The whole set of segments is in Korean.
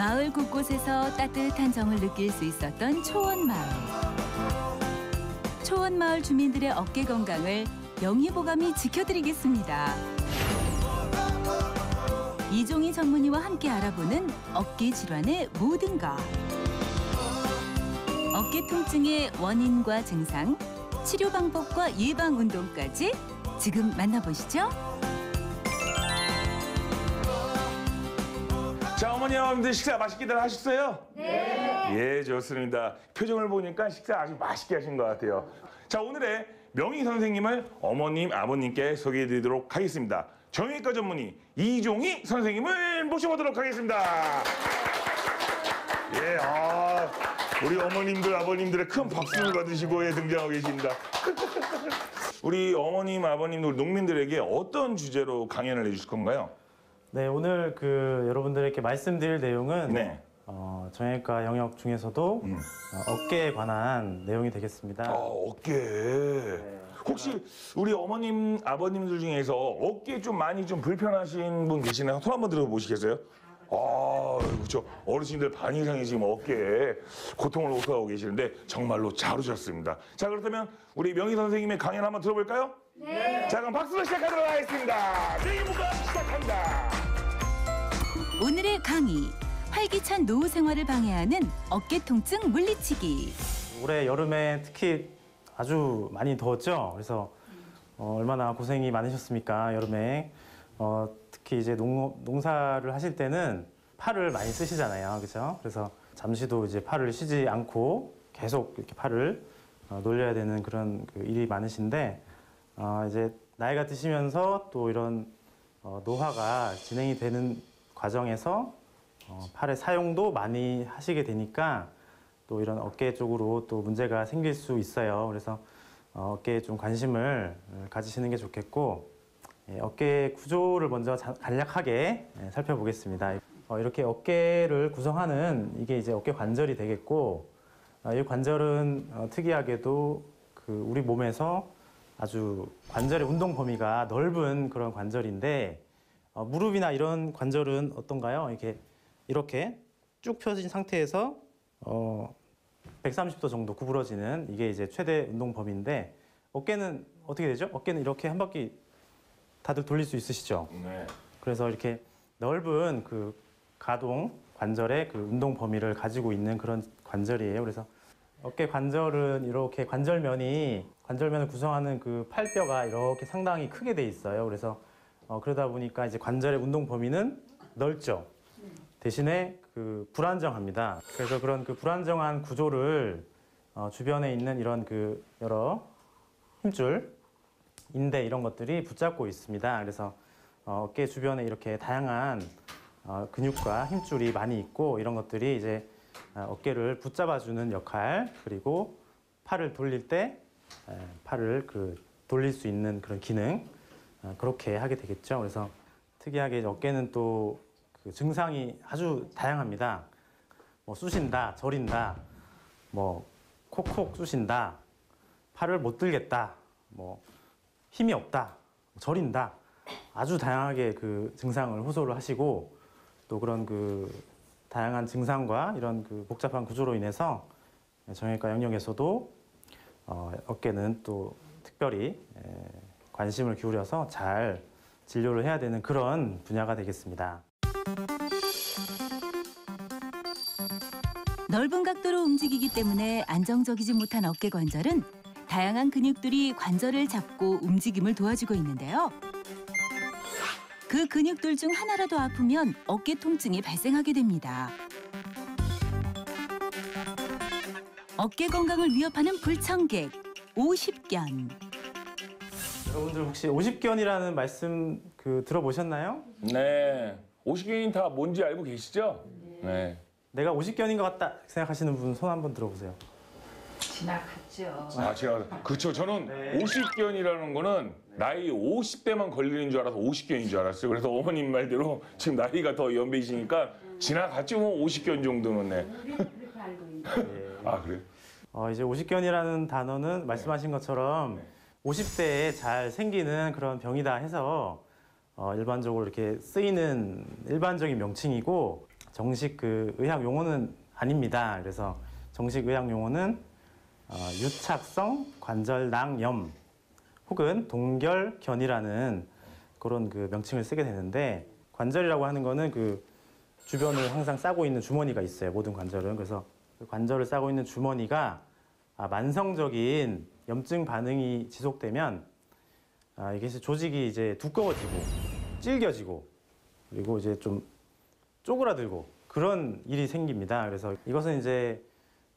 마을 곳곳에서 따뜻한 정을 느낄 수 있었던 초원마을. 초원마을 주민들의 어깨 건강을 영희보감이 지켜드리겠습니다. 이종희 전문의와 함께 알아보는 어깨 질환의 모든 것. 어깨 통증의 원인과 증상, 치료 방법과 예방 운동까지 지금 만나보시죠. 자, 어머님들 식사 맛있게들 하셨어요? 네. 예, 좋습니다. 표정을 보니까 식사 아주 맛있게 하신 것 같아요. 자, 오늘의 명희 선생님을 어머님, 아버님께 소개해드리도록 하겠습니다. 정형외과 전문의 이종희 선생님을 모셔보도록 하겠습니다. 예, 우리 어머님들, 아버님들의 큰 박수를 받으시고 등장하고 계십니다. 우리 어머님, 아버님들, 농민들에게 어떤 주제로 강연을 해주실 건가요? 네, 오늘 여러분들에게 말씀드릴 내용은 네. 정형외과 영역 중에서도 어깨에 관한 내용이 되겠습니다. 어깨. 네. 혹시 우리 어머님, 아버님들 중에서 어깨 좀 많이 좀 불편하신 분 계시나요? 손 한번 들어보시겠어요? 그렇죠. 어르신들 반 이상이 지금 어깨에 고통을 호소하고 계시는데 정말로 잘 오셨습니다. 자, 그렇다면 우리 명희 선생님의 강연 한번 들어볼까요? 네. 자, 그럼 박수로 시작하도록 하겠습니다. 명희부가 시작합니다. 오늘의 강의, 활기찬 노후 생활을 방해하는 어깨 통증 물리치기. 올해 여름에 특히 아주 많이 더웠죠. 그래서 얼마나 고생이 많으셨습니까, 여름에. 특히 이제 농사를 하실 때는 팔을 많이 쓰시잖아요, 그렇죠? 그래서 잠시도 이제 팔을 쉬지 않고 계속 이렇게 팔을 놀려야 되는 그런 일이 많으신데, 이제 나이가 드시면서 또 이런 노화가 진행이 되는 과정에서 팔의 사용도 많이 하시게 되니까 또 이런 어깨 쪽으로 또 문제가 생길 수 있어요. 그래서 어깨에 좀 관심을 가지시는 게 좋겠고, 어깨 구조를 먼저 간략하게 살펴보겠습니다. 이렇게 어깨를 구성하는 이게 이제 어깨 관절이 되겠고, 이 관절은 특이하게도 우리 몸에서 아주 관절의 운동 범위가 넓은 그런 관절인데, 무릎이나 이런 관절은 어떤가요? 이렇게 쭉 펴진 상태에서 130도 정도 구부러지는 이게 이제 최대 운동 범위인데, 어깨는 어떻게 되죠? 어깨는 이렇게 한 바퀴 다들 돌릴 수 있으시죠? 네. 그래서 이렇게 넓은 가동 관절의 운동 범위를 가지고 있는 그런 관절이에요. 그래서 어깨 관절은 이렇게 관절면을 구성하는 팔뼈가 이렇게 상당히 크게 돼 있어요. 그래서 그러다 보니까 이제 관절의 운동 범위는 넓죠. 대신에 불안정합니다. 그래서 그런 불안정한 구조를 주변에 있는 이런 여러 힘줄, 인대 이런 것들이 붙잡고 있습니다. 그래서 어깨 주변에 이렇게 다양한 근육과 힘줄이 많이 있고, 이런 것들이 이제 어깨를 붙잡아주는 역할, 그리고 팔을 돌릴 때 팔을 돌릴 수 있는 그런 기능, 그렇게 하게 되겠죠. 그래서 특이하게 어깨는 또 증상이 아주 다양합니다. 쑤신다, 저린다, 콕콕 쑤신다, 팔을 못 들겠다, 힘이 없다, 저린다, 아주 다양하게 증상을 호소를 하시고, 또 그런 다양한 증상과 이런 복잡한 구조로 인해서 정형외과 영역에서도 어깨는 또 특별히 관심을 기울여서 잘 진료를 해야 되는 그런 분야가 되겠습니다. 넓은 각도로 움직이기 때문에 안정적이지 못한 어깨 관절은 다양한 근육들이 관절을 잡고 움직임을 도와주고 있는데요. 그 근육들 중 하나라도 아프면 어깨 통증이 발생하게 됩니다. 어깨 건강을 위협하는 불청객, 오십견. 여러분들 혹시 오십견이라는 말씀 들어보셨나요? 네. 오십견이 다 뭔지 알고 계시죠? 네. 내가 오십견인 것 같다 생각하시는 분 손 한번 들어보세요. 지나갔죠. 그렇죠. 저는 네. 오십견이라는 거는 나이 50대만 걸리는 줄 알아서 오십견인 줄 알았어요. 그래서 어머님 말대로 지금 나이가 더 연배이시니까 지나갔죠. 오십견 정도는. 네. 그렇게 알고 있는데. 그래요? 이제 오십견이라는 단어는 말씀하신 것처럼 50대에 잘 생기는 그런 병이다 해서 일반적으로 이렇게 쓰이는 일반적인 명칭이고, 정식 그 의학 용어는 아닙니다. 그래서 정식 의학 용어는 유착성 관절낭염 혹은 동결견이라는 그런 그 명칭을 쓰게 되는데, 관절이라고 하는 거는 그 주변을 항상 싸고 있는 주머니가 있어요. 모든 관절은. 그래서 그 관절을 싸고 있는 주머니가 만성적인 염증 반응이 지속되면 이게 조직이 이제 두꺼워지고 질겨지고 그리고 이제 좀 쪼그라들고 그런 일이 생깁니다. 그래서 이것은 이제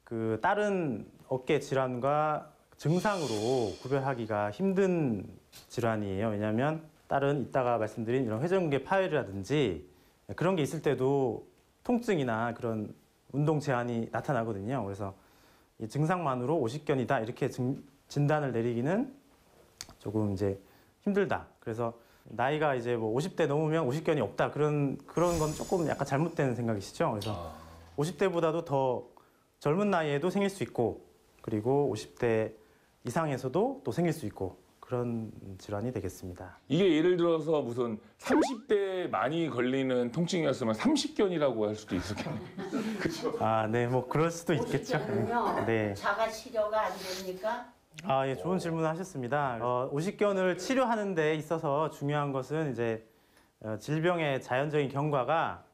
그 다른 어깨 질환과 증상으로 구별하기가 힘든 질환이에요. 왜냐하면 다른 이따가 말씀드린 이런 회전근개 파열이라든지 그런 게 있을 때도 통증이나 그런 운동 제한이 나타나거든요. 그래서 이 증상만으로 오십견이다 이렇게 진단을 내리기는 조금 이제 힘들다. 그래서 나이가 이제 뭐 50대 넘으면 오십견이 없다. 그런 건 조금 약간 잘못된 생각이시죠. 그래서 50대보다도 더 젊은 나이에도 생길 수 있고, 그리고 50대 이상에서도 또 생길 수 있고 그런 질환이 되겠습니다. 이게 예를 들어서 무슨 30대에 많이 걸리는 통증이었으면 30견이라고 할 수도 있었겠네요. 그렇죠? 네, 뭐 그럴 수도 있겠죠. 네. 자가 치료가 안 됩니까? 예, 좋은 질문을 하셨습니다. 오십견을 치료하는 데 있어서 중요한 것은 이제 질병의 자연적인 경과가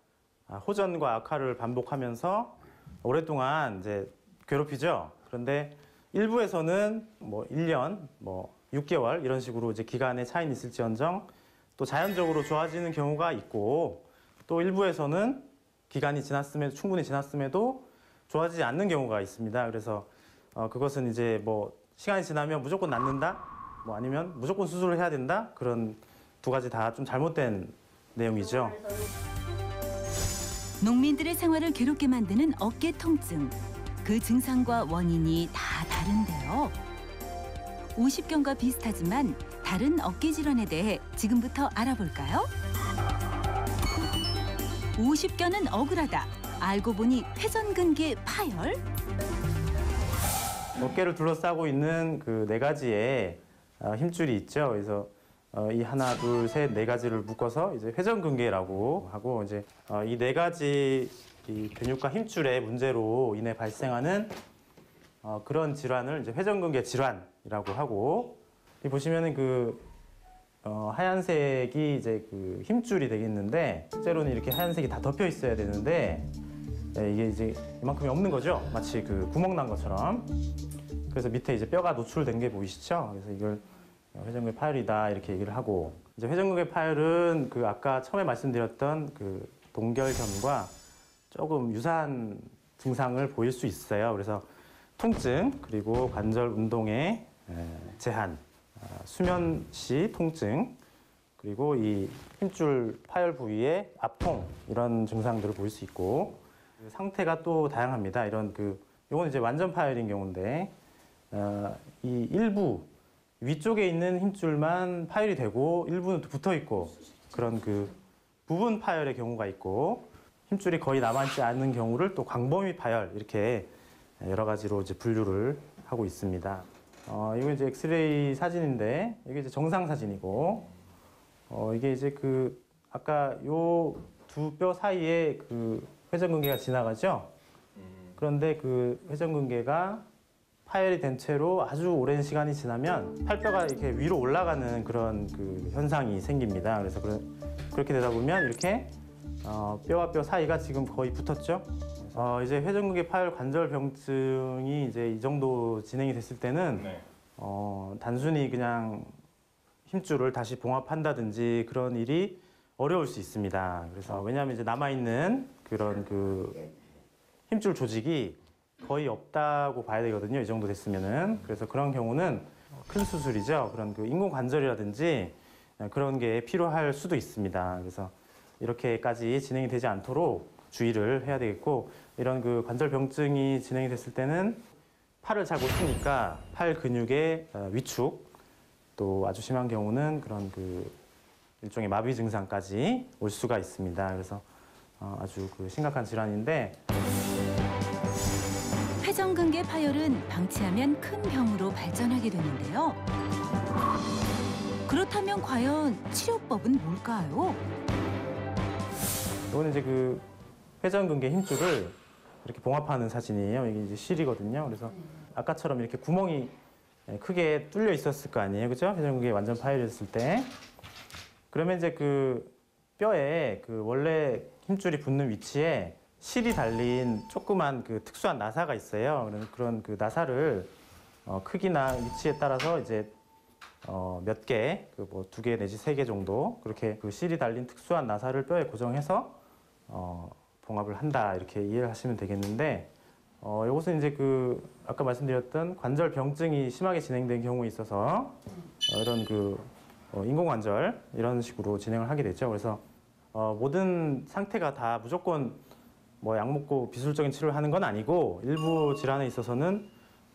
호전과 악화를 반복하면서 오랫동안 이제 괴롭히죠. 그런데 일부에서는 뭐 1년, 뭐 6개월 이런 식으로 이제 기간의 차이는 있을지언정 또 자연적으로 좋아지는 경우가 있고, 또 일부에서는 기간이 충분히 지났음에도 좋아지지 않는 경우가 있습니다. 그래서 그것은 이제 뭐 시간이 지나면 무조건 낫는다, 뭐 아니면 무조건 수술을 해야 된다, 그런 두 가지 다 좀 잘못된 내용이죠. 농민들의 생활을 괴롭게 만드는 어깨 통증. 그 증상과 원인이 다 다른데요. 오십견과 비슷하지만 다른 어깨 질환에 대해 지금부터 알아볼까요? 오십견은 억울하다. 알고 보니 회전근개 파열? 어깨를 둘러싸고 있는 그 네 가지의 힘줄이 있죠. 그래서 이 하나, 둘, 셋, 네 가지를 묶어서 이제 회전근개라고 하고, 이제 이 네 가지 이 근육과 힘줄의 문제로 인해 발생하는 그런 질환을 이제 회전근개 질환이라고 하고, 이 보시면은 그 하얀색이 이제 그 힘줄이 되겠는데, 실제로는 이렇게 하얀색이 다 덮여 있어야 되는데 이게 이제 이만큼이 없는 거죠. 마치 그 구멍 난 것처럼. 그래서 밑에 이제 뼈가 노출된 게 보이시죠? 그래서 이걸 회전근개 파열이다 이렇게 얘기를 하고, 이제 회전근개 파열은 그 아까 처음에 말씀드렸던 그 동결견과 조금 유사한 증상을 보일 수 있어요. 그래서 통증, 그리고 관절 운동의 제한, 수면 시 통증, 그리고 이 힘줄 파열 부위의 압통, 이런 증상들을 보일 수 있고, 그 상태가 또 다양합니다. 이건 이제 완전 파열인 경우인데, 이 일부 위쪽에 있는 힘줄만 파열이 되고 일부는 또 붙어 있고, 그런 그 부분 파열의 경우가 있고, 힘줄이 거의 남아있지 않는 경우를 또 광범위 파열, 이렇게 여러 가지로 이제 분류를 하고 있습니다. 이거 이제 엑스레이 사진인데, 이게 이제 정상 사진이고, 이게 이제 그 아까 요 두 뼈 사이에 그 회전근개가 지나가죠. 그런데 그 회전근개가 파열이 된 채로 아주 오랜 시간이 지나면 팔뼈가 이렇게 위로 올라가는 그런 그 현상이 생깁니다. 그래서 그렇게 되다 보면 이렇게 뼈와 뼈 사이가 지금 거의 붙었죠. 이제 회전근개 파열 관절병증이 이제 이 정도 진행이 됐을 때는 단순히 그냥 힘줄을 다시 봉합한다든지 그런 일이 어려울 수 있습니다. 그래서 왜냐하면 이제 남아있는 그런 그 힘줄 조직이 거의 없다고 봐야 되거든요. 이 정도 됐으면은. 그래서 그런 경우는 큰 수술이죠. 그런 그 인공관절이라든지 그런 게 필요할 수도 있습니다. 그래서 이렇게까지 진행이 되지 않도록 주의를 해야 되겠고, 이런 그 관절병증이 진행이 됐을 때는 팔을 잘 못 쓰니까 팔 근육의 위축, 또 아주 심한 경우는 그런 그 일종의 마비 증상까지 올 수가 있습니다. 그래서 아주 그 심각한 질환인데, 회전근개 파열은 방치하면 큰 병으로 발전하게 되는데요. 그렇다면 과연 치료법은 뭘까요? 이거는 이제 그 회전근개 힘줄을 이렇게 봉합하는 사진이에요. 이게 이제 실이거든요. 그래서 아까처럼 이렇게 구멍이 크게 뚫려 있었을 거 아니에요, 그죠? 회전근개 완전 파열했을 때. 그러면 이제 그 뼈에 그 원래 힘줄이 붙는 위치에 실이 달린 조그만 그 특수한 나사가 있어요. 그런 그 나사를 크기나 위치에 따라서 이제 몇 개, 그 뭐 2개 내지 3개 정도 그렇게 그 실이 달린 특수한 나사를 뼈에 고정해서 봉합을 한다 이렇게 이해를 하시면 되겠는데 이것은 이제 그 아까 말씀드렸던 관절 병증이 심하게 진행된 경우에 있어서 이런 그 인공관절 이런 식으로 진행을 하게 되죠. 그래서 모든 상태가 다 무조건 뭐 약 먹고 비술적인 치료를 하는 건 아니고 일부 질환에 있어서는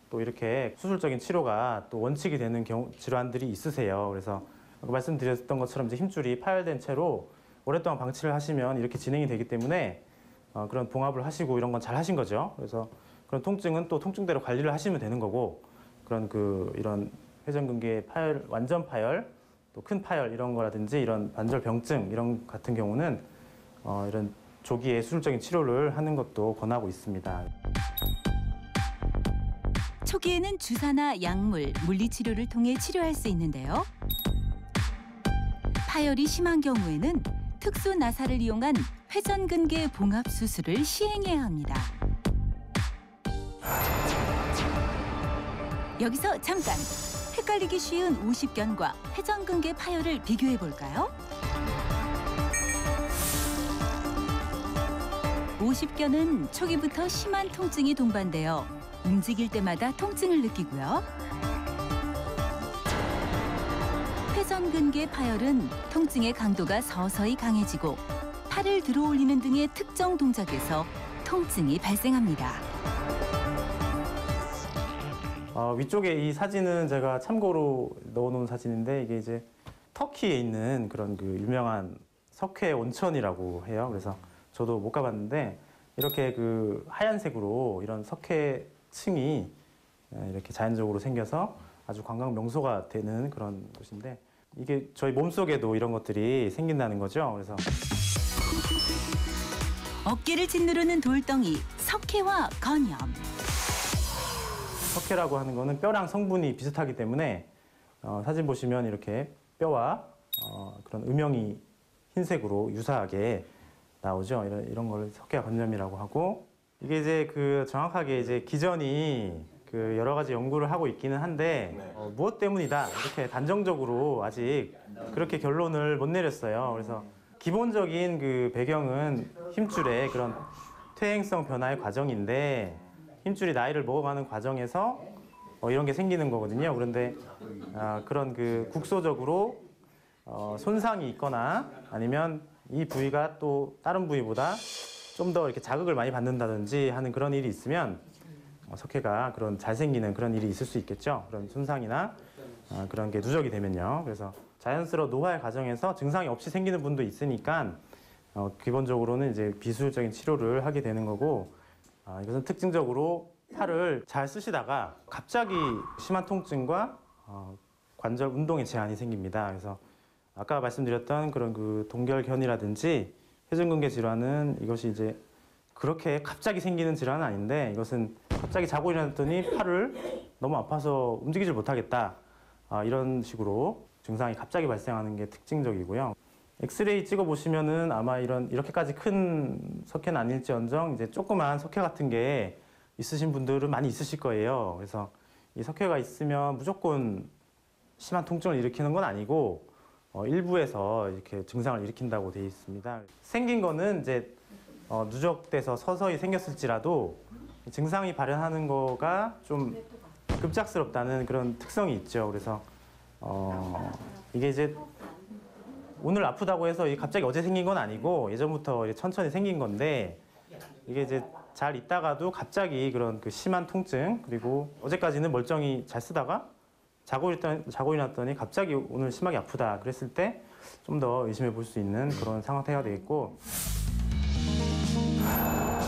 또 이렇게 수술적인 치료가 또 원칙이 되는 질환들이 있으세요. 그래서 아까 말씀드렸던 것처럼 이제 힘줄이 파열된 채로 오랫동안 방치를 하시면 이렇게 진행이 되기 때문에 그런 봉합을 하시고 이런 건 잘 하신 거죠. 그래서 그런 통증은 또 통증대로 관리를 하시면 되는 거고 그런 이런 회전근개 파열, 완전 파열, 또 큰 파열 이런 거라든지 이런 관절 병증 이런 같은 경우는 이런 조기에 수술적인 치료를 하는 것도 권하고 있습니다. 초기에는 주사나 약물, 물리치료를 통해 치료할 수 있는데요. 파열이 심한 경우에는 특수 나사를 이용한 회전근개 봉합 수술을 시행해야 합니다. 여기서 잠깐! 헷갈리기 쉬운 오십견과 회전근개 파열을 비교해 볼까요? 오십견은 초기부터 심한 통증이 동반되어 움직일 때마다 통증을 느끼고요. 회전근개 파열은 통증의 강도가 서서히 강해지고 팔을 들어 올리는 등의 특정 동작에서 통증이 발생합니다. 위쪽에 이 사진은 제가 참고로 넣어놓은 사진인데 이게 이제 터키에 있는 그런 그 유명한 석회 온천이라고 해요. 그래서 저도 못 가봤는데 이렇게 그 하얀색으로 이런 석회층이 이렇게 자연적으로 생겨서 아주 관광 명소가 되는 그런 곳인데 이게 저희 몸속에도 이런 것들이 생긴다는 거죠. 그래서 어깨를 짓누르는 돌덩이, 석회와 건염. 석회라고 하는 거는 뼈랑 성분이 비슷하기 때문에 사진 보시면 이렇게 뼈와 그런 음영이 흰색으로 유사하게 나오죠. 이런 걸 석회와 건염이라고 하고 이게 이제 그 정확하게 이제 기전이 그 여러 가지 연구를 하고 있기는 한데 무엇 때문이다 이렇게 단정적으로 아직 그렇게 결론을 못 내렸어요. 그래서 기본적인 그 배경은 힘줄의 그런 퇴행성 변화의 과정인데 힘줄이 나이를 먹어가는 과정에서 이런 게 생기는 거거든요. 그런데 그런 그 국소적으로 손상이 있거나 아니면 이 부위가 또 다른 부위보다 좀 더 이렇게 자극을 많이 받는다든지 하는 그런 일이 있으면 석회가 그런 잘 생기는 그런 일이 있을 수 있겠죠. 그런 손상이나 그런 게 누적이 되면요. 그래서 자연스러운 노화의 과정에서 증상이 없이 생기는 분도 있으니까 기본적으로는 이제 비수술적인 치료를 하게 되는 거고 이것은 특징적으로 팔을 잘 쓰시다가 갑자기 심한 통증과 관절 운동에 제한이 생깁니다. 그래서 아까 말씀드렸던 그런 그 동결견이라든지 회전근개 질환은 이것이 이제 그렇게 갑자기 생기는 질환은 아닌데 이것은 갑자기 자고 일어났더니 팔을 너무 아파서 움직이질 못하겠다. 이런 식으로 증상이 갑자기 발생하는 게 특징적이고요. 엑스레이 찍어보시면은 아마 이렇게까지 큰 석회는 아닐지언정 이제 조그만 석회 같은 게 있으신 분들은 많이 있으실 거예요. 그래서 이 석회가 있으면 무조건 심한 통증을 일으키는 건 아니고 일부에서 이렇게 증상을 일으킨다고 되어 있습니다. 생긴 거는 이제 누적돼서 서서히 생겼을지라도 증상이 발현하는 거가 좀 급작스럽다는 그런 특성이 있죠. 그래서 이게 이제 오늘 아프다고 해서 갑자기 어제 생긴 건 아니고 예전부터 천천히 생긴 건데 이게 이제 잘 있다가도 갑자기 그런 그 심한 통증 그리고 어제까지는 멀쩡히 잘 쓰다가 자고 일어났더니 갑자기 오늘 심하게 아프다 그랬을 때 좀 더 의심해 볼 수 있는 그런 상태가 되겠고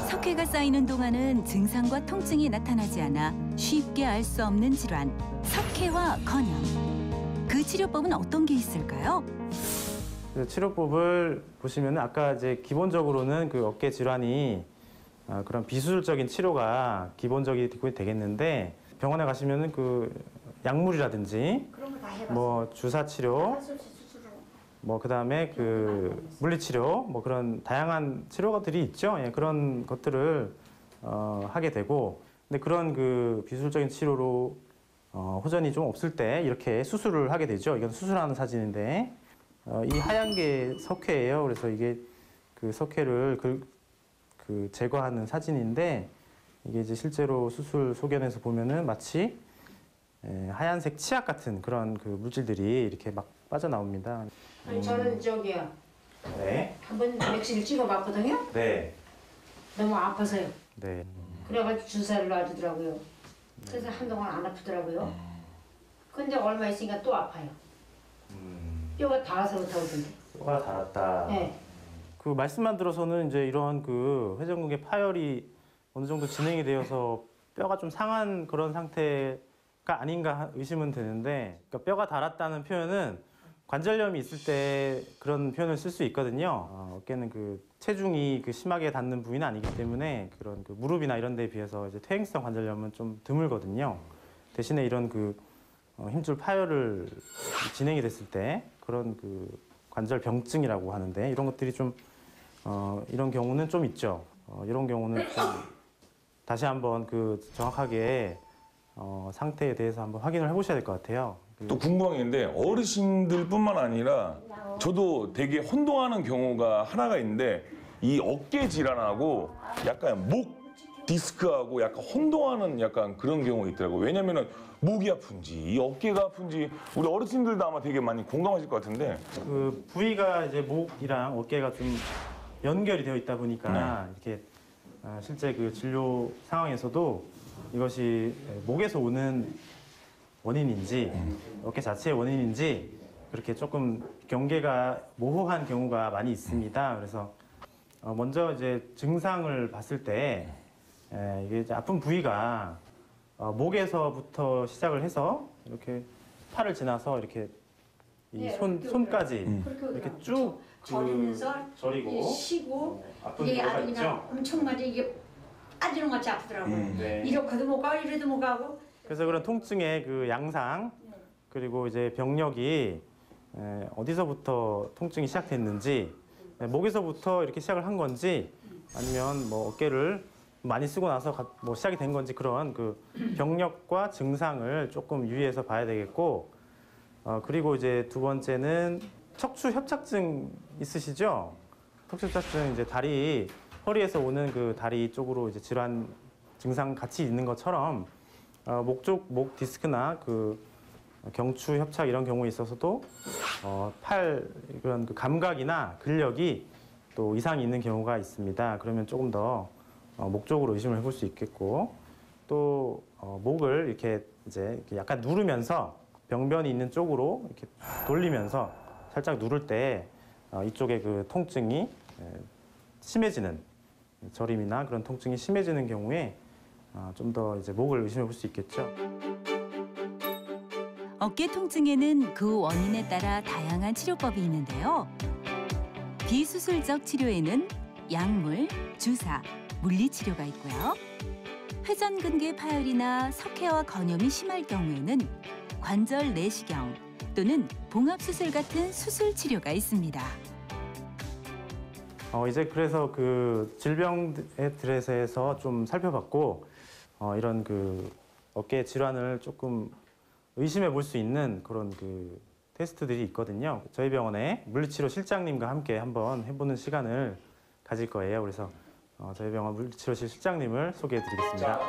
석회가 쌓이는 동안은 증상과 통증이 나타나지 않아 쉽게 알 수 없는 질환, 석회와 건염. 그 치료법은 어떤 게 있을까요? 그래서 치료법을 보시면 아까 이제 기본적으로는 그 어깨 질환이 그런 비수술적인 치료가 기본적이 되겠는데 병원에 가시면은 그 약물이라든지 그런 거 다 해봤어. 뭐 주사 치료, 수술로. 뭐 그다음에 그 물리치료, 뭐 그런 다양한 치료들이 있죠. 예, 그런 것들을 하게 되고, 근데 그런 그 비수술적인 치료로 호전이 좀 없을 때 이렇게 수술을 하게 되죠. 이건 수술하는 사진인데 이 하얀 게 석회예요. 그래서 이게 그 석회를 그 제거하는 사진인데 이게 이제 실제로 수술 소견에서 보면은 마치 하얀색 치약 같은 그런 그 물질들이 이렇게 막 빠져나옵니다. 아니 저는 저기요. 네. 한번 맥시를 찍어봤거든요. 네. 너무 아파서요. 네. 그래가지고 주사를 놔주더라고요. 그래서 한동안 안 아프더라고요. 근데 얼마 있으니까 또 아파요. 뼈가 닿아서 그렇다던데. 뼈가 닳았다. 네. 그 말씀만 들어서는 이제 이런 그 회전근개 파열이 어느 정도 진행이 되어서 뼈가 좀 상한 그런 상태가 아닌가 의심은 되는데, 그러니까 뼈가 닳았다는 표현은 관절염이 있을 때 그런 표현을 쓸 수 있거든요. 어깨는 그 체중이 그 심하게 닿는 부위는 아니기 때문에 그런 그 무릎이나 이런 데에 비해서 이제 퇴행성 관절염은 좀 드물거든요. 대신에 이런 그 힘줄 파열을 진행이 됐을 때 그런 그 관절 병증이라고 하는데 이런 것들이 좀 이런 경우는 좀 있죠. 이런 경우는 좀 다시 한번 그 정확하게 상태에 대해서 한번 확인을 해보셔야 될 것 같아요. 또 궁금한 게 있는데 어르신들뿐만 아니라 저도 되게 혼동하는 경우가 하나가 있는데 이 어깨 질환하고 약간 목 디스크하고 약간 혼동하는 약간 그런 경우가 있더라고요. 왜냐면은 목이 아픈지 이 어깨가 아픈지 우리 어르신들도 아마 되게 많이 공감하실 것 같은데 그 부위가 이제 목이랑 어깨가 좀 연결이 되어 있다 보니까 이렇게 실제 그 진료 상황에서도 이것이 목에서 오는 원인인지 어깨 자체의 원인인지 그렇게 조금 경계가 모호한 경우가 많이 있습니다. 그래서 먼저 이제 증상을 봤을 때 이게 이제 아픈 부위가 목에서부터 시작을 해서 이렇게 팔을 지나서 이렇게 이 손까지 이렇게 쭉 저리면서 저리고 쉬고 아픈 이게 부위가 아주 그냥 있죠. 엄청나게 이게 빠지는 것 같이 아프더라고요. 네. 이렇게도 못 가고 이래도 못 가고. 그래서 그런 통증의 그 양상 그리고 이제 병력이 어디서부터 통증이 시작됐는지 목에서부터 이렇게 시작을 한 건지 아니면 뭐 어깨를 많이 쓰고 나서 뭐 시작이 된 건지 그런 그 병력과 증상을 조금 유의해서 봐야 되겠고 그리고 이제 두 번째는 척추 협착증 있으시죠? 척추 협착증 이제 다리 허리에서 오는 그 다리 쪽으로 이제 질환 증상 같이 있는 것처럼 목 디스크나 그 경추 협착 이런 경우에 있어서도 팔 그런 그 감각이나 근력이 또 이상이 있는 경우가 있습니다. 그러면 조금 더 목 쪽으로 의심을 해볼 수 있겠고 또 목을 이렇게 이제 이렇게 약간 누르면서 병변이 있는 쪽으로 이렇게 돌리면서 살짝 누를 때 이쪽에 그 통증이 심해지는 저림이나 그런 통증이 심해지는 경우에 좀 더 이제 목을 의심해 볼 수 있겠죠. 어깨 통증에는 그 원인에 따라 다양한 치료법이 있는데요. 비수술적 치료에는 약물, 주사, 물리치료가 있고요. 회전근개 파열이나 석회와 건염이 심할 경우에는 관절 내시경 또는 봉합수술 같은 수술 치료가 있습니다. 이제 그래서 그 질병들에서 좀 살펴봤고 이런 그 어깨 질환을 조금 의심해 볼 수 있는 그런 그 테스트들이 있거든요. 저희 병원에 물리치료 실장님과 함께 한번 해보는 시간을 가질 거예요. 그래서 저희 병원 물리치료실 실장님을 소개해 드리겠습니다.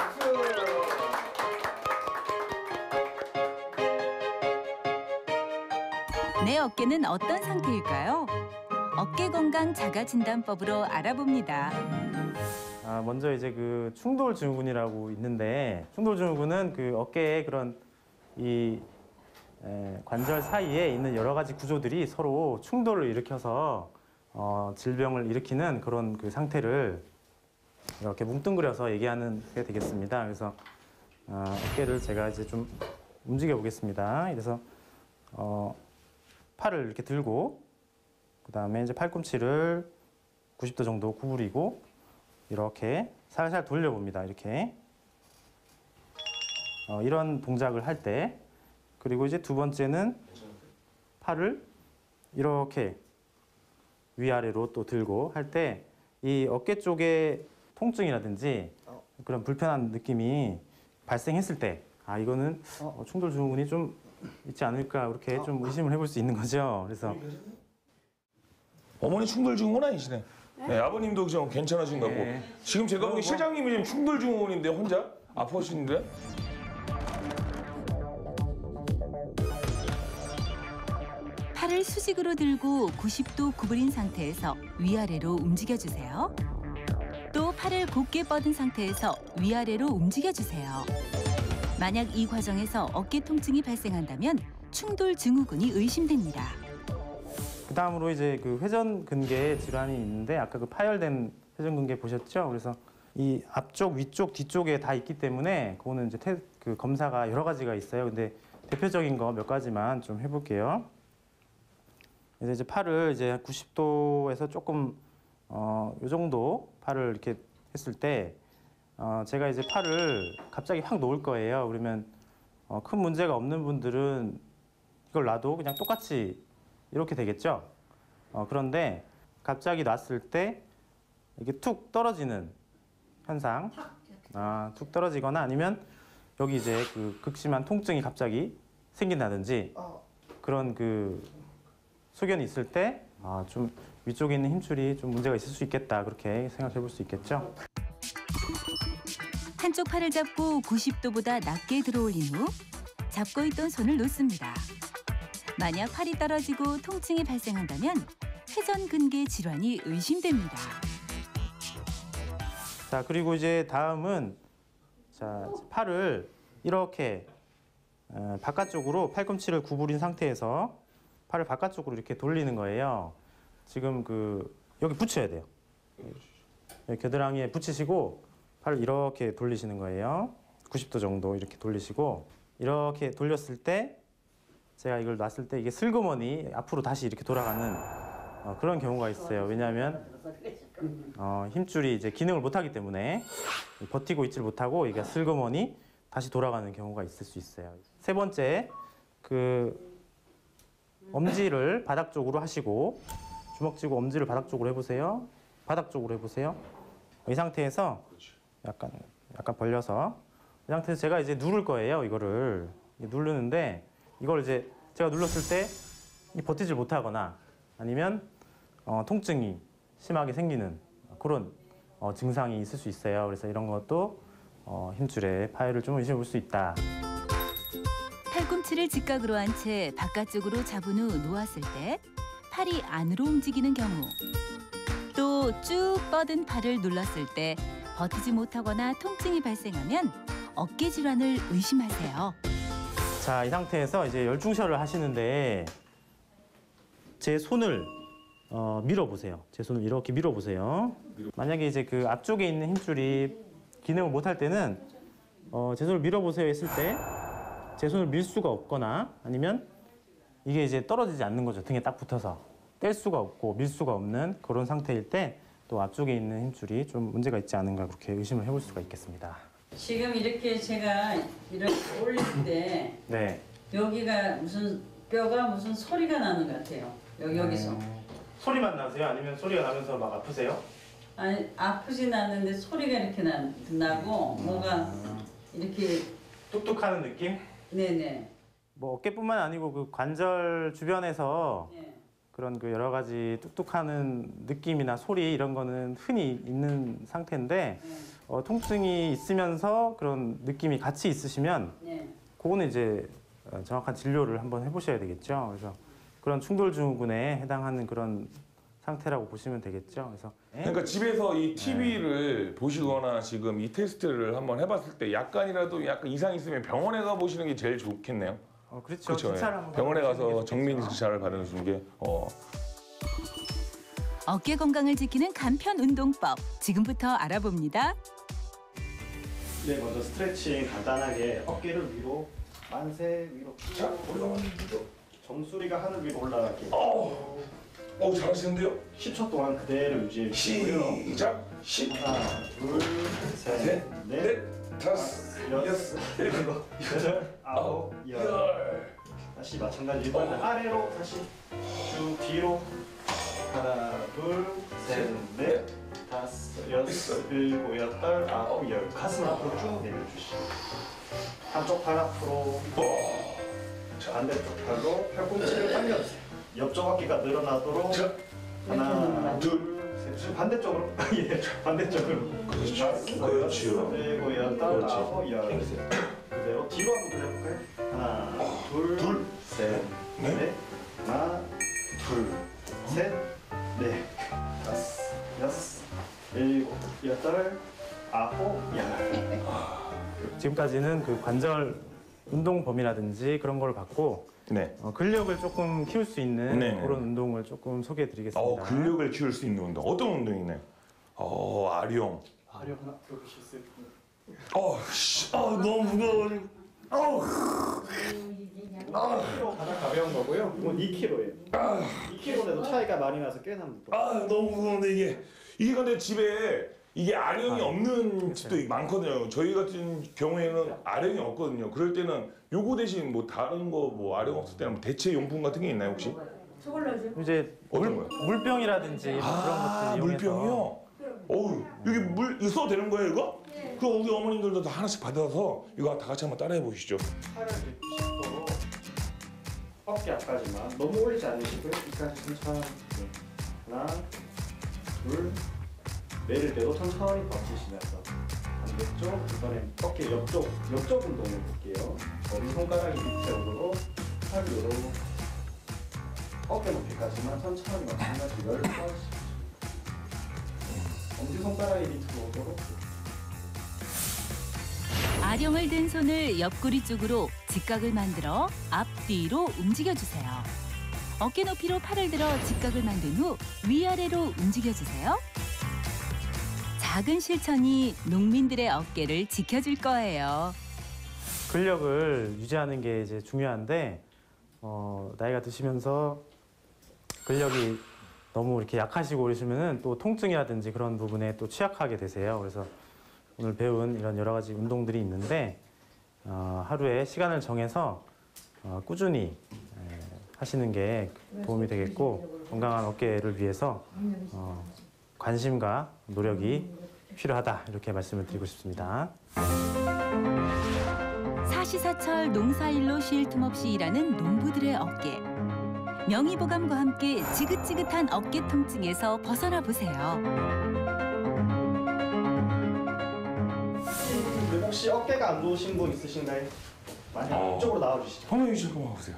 내 어깨는 어떤 상태일까요? 어깨 건강 자가 진단법으로 알아봅니다. 먼저 이제 그 충돌 증후군이라고 있는데 충돌 증후군은 그 어깨에 그런 이 관절 사이에 있는 여러 가지 구조들이 서로 충돌을 일으켜서 질병을 일으키는 그런 그 상태를 이렇게 뭉뚱그려서 얘기하는 게 되겠습니다. 그래서 어깨를 제가 이제 좀 움직여 보겠습니다. 그래서 팔을 이렇게 들고 그다음에 이제 팔꿈치를 90도 정도 구부리고 이렇게 살살 돌려봅니다. 이렇게 이런 동작을 할 때, 그리고 이제 두 번째는 팔을 이렇게 위아래로 또 들고 할 때 이 어깨 쪽에 통증이라든지 그런 불편한 느낌이 발생했을 때, 아 이거는 충돌 증후군이 좀 있지 않을까, 그렇게 좀 의심을 해볼 수 있는 거죠. 그래서 어머니 충돌 증후군 아니시네. 네, 아버님도 좀 괜찮으신 거고. 네. 지금 제가 보기 실장님이 지금 충돌 증후군인데 혼자 아프시는데? 팔을 수직으로 들고 90도 구부린 상태에서 위아래로 움직여주세요. 또 팔을 곧게 뻗은 상태에서 위아래로 움직여주세요. 만약 이 과정에서 어깨 통증이 발생한다면 충돌 증후군이 의심됩니다. 그 다음으로 이제 그 회전근개 질환이 있는데, 아까 그 파열된 회전근개 보셨죠? 그래서 이 앞쪽, 위쪽, 뒤쪽에 다 있기 때문에 그거는 이제 그 검사가 여러 가지가 있어요. 근데 대표적인 거 몇 가지만 좀 해볼게요. 그래서 이제 팔을 이제 90도에서 조금 요 정도 팔을 이렇게 했을 때 제가 이제 팔을 갑자기 확 놓을 거예요. 그러면 큰 문제가 없는 분들은 이걸 놔도 그냥 똑같이 이렇게 되겠죠. 그런데 갑자기 놨을 때 이게 툭 떨어지는 현상, 툭 떨어지거나 아니면 여기 이제 그 극심한 통증이 갑자기 생긴다든지 그런 그 소견이 있을 때 좀 위쪽에 있는 힘줄이 좀 문제가 있을 수 있겠다, 그렇게 생각해 볼 수 있겠죠. 한쪽 팔을 잡고 90도보다 낮게 들어올린 후 잡고 있던 손을 놓습니다. 만약 팔이 떨어지고 통증이 발생한다면 회전근개 질환이 의심됩니다. 자, 그리고 이제 다음은 자, 팔을 이렇게 바깥쪽으로 팔꿈치를 구부린 상태에서 팔을 바깥쪽으로 이렇게 돌리는 거예요. 지금 그 여기 붙여야 돼요. 여기 겨드랑이에 붙이시고 팔을 이렇게 돌리시는 거예요. 90도 정도 이렇게 돌리시고, 이렇게 돌렸을 때 제가 이걸 놨을 때 이게 슬그머니 앞으로 다시 이렇게 돌아가는 그런 경우가 있어요. 왜냐하면 힘줄이 이제 기능을 못하기 때문에 버티고 있질 못하고 이게 슬그머니 다시 돌아가는 경우가 있을 수 있어요. 세 번째, 그 엄지를 바닥 쪽으로 하시고 주먹 쥐고 엄지를 바닥 쪽으로 해보세요. 바닥 쪽으로 해보세요. 이 상태에서 약간 벌려서, 이 상태에서 제가 이제 누를 거예요. 이거를 누르는데, 이걸 이제 제가 눌렀을 때 버티질 못하거나 아니면 통증이 심하게 생기는 그런 증상이 있을 수 있어요. 그래서 이런 것도 힘줄의 파열을 좀 의심해 볼 수 있다. 팔꿈치를 직각으로 한 채 바깥쪽으로 잡은 후 놓았을 때 팔이 안으로 움직이는 경우, 또 쭉 뻗은 팔을 눌렀을 때 버티지 못하거나 통증이 발생하면 어깨 질환을 의심하세요. 자, 이 상태에서 이제 열중셔를 하시는데 제 손을 밀어보세요. 제 손을 이렇게 밀어보세요. 만약에 이제 그 앞쪽에 있는 힘줄이 기능을 못할 때는 제 손을 밀어보세요 했을 때 제 손을 밀 수가 없거나 아니면 이게 이제 떨어지지 않는 거죠. 등에 딱 붙어서 뗄 수가 없고 밀 수가 없는 그런 상태일 때 또 앞쪽에 있는 힘줄이 좀 문제가 있지 않은가, 그렇게 의심을 해볼 수가 있겠습니다. 지금 이렇게 제가 이렇게 올릴 때 네. 여기가 무슨 뼈가 무슨 소리가 나는 것 같아요. 여기서. 소리만 나세요? 아니면 소리가 나면서 막 아프세요? 아니 아프진 않는데 소리가 이렇게 나고 뭐가 이렇게 뚝뚝하는 느낌? 네네. 뭐 어깨뿐만 아니고 그 관절 주변에서 네. 그런 그 여러 가지 뚝뚝하는 느낌이나 소리 이런 거는 흔히 있는 상태인데 통증이 있으면서 그런 느낌이 같이 있으시면 네. 그거는 이제 정확한 진료를 한번 해보셔야 되겠죠. 그래서 그런 충돌 증후군에 해당하는 그런 상태라고 보시면 되겠죠. 그래서 그러니까 집에서 이 TV를 보시거나 지금 이 테스트를 한번 해봤을 때 약간 이상 있으면 병원에 가 보시는 게 제일 좋겠네요. 그렇죠. 그렇죠. 주차를 한번 병원에 받아보시는 가서 게 정밀 좋겠죠. 주차를 받으시는 게 어깨 건강을 지키는 간편 운동법 지금부터 알아봅니다. 네, 먼저 스트레칭 간단하게 어깨를 위로, 만세 위로, 쭉 올라가기. 정수리가 하늘 위로 올라가기. 잘하시는데요? 10초 동안 그대로 유지해 주시고요. 시작. 10, 하나, 둘, 셋, 셋, 넷, 넷, 다섯, 여섯, 일곱, 여덟, 아홉, 열. 다시 마찬가지. 이번엔 아래로 다시 쭉 뒤로. 하나, 둘, 셋, 넷, 다섯, 여섯, 일곱, 여덟, 아홉, 열. 가슴 앞으로 쭉 내려주시고. 한쪽 팔 앞으로. 자, 반대쪽 팔로 팔꿈치를 당겨주세요. 옆쪽 어깨가 늘어나도록. 자, 하나, 둘, 셋. 반대쪽으로. 예, 반대쪽으로. 그렇죠. 그리고 여덟, 그렇지. 아홉, 열. 당기세요. 그대로 뒤로 한번 돌려볼까요? 하나, 둘, 셋, 넷. 넷. 하나, 둘, 셋, 넷, 다섯, 여섯, 일곱, 여덟, 아홉, 열. 지금까지는 그 관절 운동 범위라든지 그런 걸 받고 네. 근력을 조금 키울 수 있는 네네. 그런 운동을 조금 소개해드리겠습니다. 근력을 키울 수 있는 운동. 어떤 운동이네? 아령. 아령 하나 들어보실 수 있나요? 너무 무거워. 1kg 가장 가벼운 거고요. 이건 2kg예요. 2kg에도 차이가 많이 나서 꽤나 무거워요. 너무 무거운데 이게 근데 집에 이게 아령이 없는 집도 많거든요. 저희 같은 경우에는 아령이 없거든요. 그럴 때는 요거 대신 뭐 다른 거 뭐 아령 없을 때는 뭐 대체 용품 같은 게 있나요 혹시? 이제 어떤 거요? 물병이라든지 뭐 그런 것들 이용해서 물병이요? 어우 여기 물 이거 써도 되는 거예요 이거? 그럼 우리 어머님들도 다 하나씩 받아서 이거 다 같이 한번 따라해 보시죠. 팔을 이렇게 90도로 어깨 앞까지만 너무 올리지 않으시고요. 이까지 천천히. 하나, 둘, 내릴 때도 천천히 버티시면서 반대쪽 이번엔 어깨 옆쪽 운동을 볼게요. 머리 손가락이 밑에 오도록 팔 위로 어깨 높이까지만 천천히 마찬가지 10번. 엄지 손가락이 밑으로 오도록. 아령을 든 손을 옆구리 쪽으로 직각을 만들어 앞뒤로 움직여주세요. 어깨 높이로 팔을 들어 직각을 만든 후 위아래로 움직여주세요. 작은 실천이 농민들의 어깨를 지켜줄 거예요. 근력을 유지하는 게 이제 중요한데 나이가 드시면서 근력이 너무 이렇게 약하시고 그러시면은 또 통증이라든지 그런 부분에 또 취약하게 되세요. 그래서 오늘 배운 이런 여러 가지 운동들이 있는데 하루에 시간을 정해서 꾸준히 하시는 게 도움이 되겠고 건강한 어깨를 위해서 관심과 노력이 필요하다 이렇게 말씀을 드리고 싶습니다. 사시사철 농사일로 쉴 틈 없이 일하는 농부들의 어깨. 명이보감과 함께 지긋지긋한 어깨 통증에서 벗어나 보세요. 혹시 어깨가 안 좋으신 분 있으신가요? 많이 이쪽으로 나와주시죠. 선생님 잠깐만 보세요.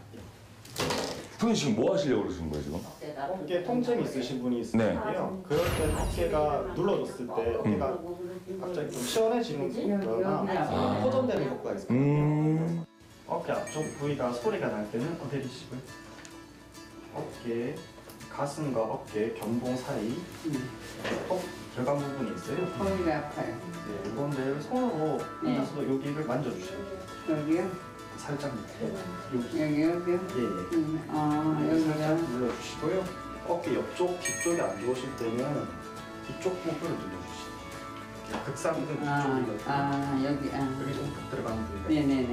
선생님 지금 뭐 하시려고 그러시는 거예요 지금? 어깨 통증이 있으신 분이 있으신데요. 그럴 때 어깨가 눌러줬을 때 어깨가 갑자기 좀 시원해지는 거나 호전되는 효과가 있습니다. 어깨 앞쪽 부위가 소리가 날 때는 내리시고요. 어깨, 가슴과 어깨 견봉 사이 톡 들어간 부분이 있어요. 허리가 아파요. 네, 이건데 손으로 혼자서 여기를 만져주세요. 여기요? 살짝 밑에 여기. 여기요? 예, 예. 살짝 여기요? 눌러주시고요. 어깨 옆쪽, 뒤쪽이 안 좋으실 때는 뒤쪽 부분을 눌러주시고 극상은 뒤쪽이거든요. 여기. 여기 좀 들어가는 부위가 네네네.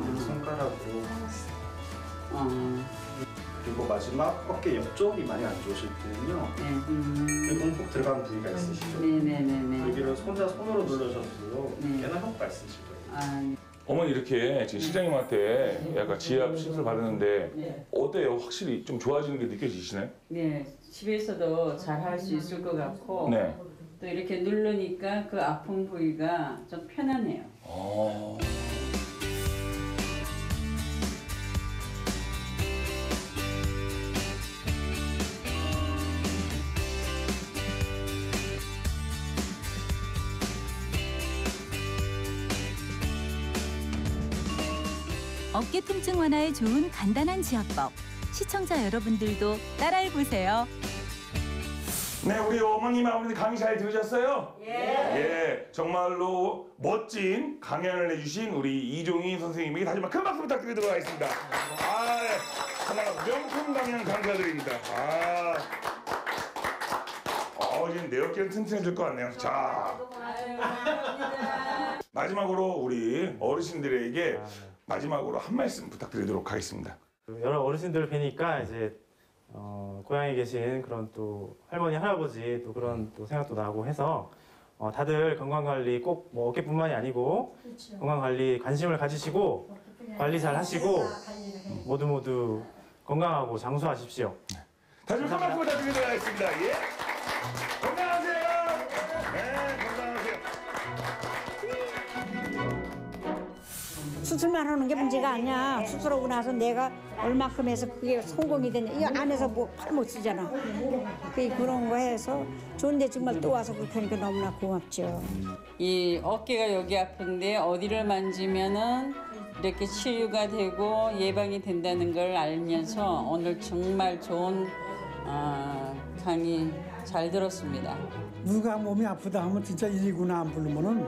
여기 손가락으로 어. 그리고 마지막 어깨 옆쪽이 많이 안 좋으실 때는요. 여기 듬뿍 들어가는 부위가 있으시죠? 네네네네. 여기를 혼자 손으로 눌러셔도 네. 꽤나 효과 있으실 거예요. 어머니 이렇게 지금 실장님한테 약간 지압 시술을 받았는데 네. 어때요? 확실히 좀 좋아지는 게 느껴지시나요? 네, 집에서도 잘 할 수 있을 것 같고 네. 또 이렇게 누르니까 그 아픈 부위가 좀 편안해요. 어깨 통증 완화에 좋은 간단한 지압법. 시청자 여러분들도 따라해보세요. 네, 우리 어머님, 아버님 강의 잘 들으셨어요? 예, 정말로 멋진 강연을 해주신 우리 이종희 선생님에게 다시 한번 큰 박수 부탁드리도록 하겠습니다. 정말 명품 강연 감사드립니다. 이제 내 어깨는 튼튼해질 것 같네요. 자, 마지막으로 우리 어르신들에게 마지막으로 한 말씀 부탁드리도록 하겠습니다. 여러 어르신들을 뵈니까 이제 고향에 계신 그런 또 할머니, 할아버지 또 그런 또 생각도 나고 해서 다들 건강 관리 꼭 뭐 어깨뿐만이 아니고 건강 관리 관심을 가지시고 관리 잘 하시고 모두 건강하고 장수하십시오. 다시 한번 큰 박수 부탁드리도록 하겠습니다. 예. 건강하세요. 네, 건강하세요. 수술만 하는 게 문제가 아니야. 수술하고 나서 내가 얼마큼 해서 그게 성공이 되냐. 이 안에서 뭐 팔 못 쓰잖아. 그런 거 해서 좋은데 정말 또 와서 그렇게 하니까 너무나 고맙죠. 이 어깨가 여기 아픈데 어디를 만지면은 이렇게 치유가 되고 예방이 된다는 걸 알면서 오늘 정말 좋은 강의 잘 들었습니다. 누가 몸이 아프다 하면 진짜 119나 안 부르면은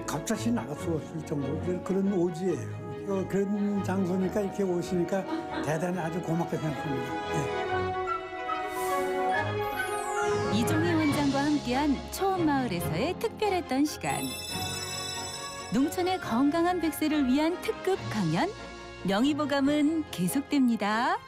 갑자기 나갈 수 없을 정도로 그런 오지예요. 그런 장소니까 이렇게 오시니까 대단히 아주 고맙게 생각합니다. 네. 이종희 원장과 함께한 초원마을에서의 특별했던 시간. 농촌의 건강한 백세를 위한 특급 강연 명의보감은 계속됩니다.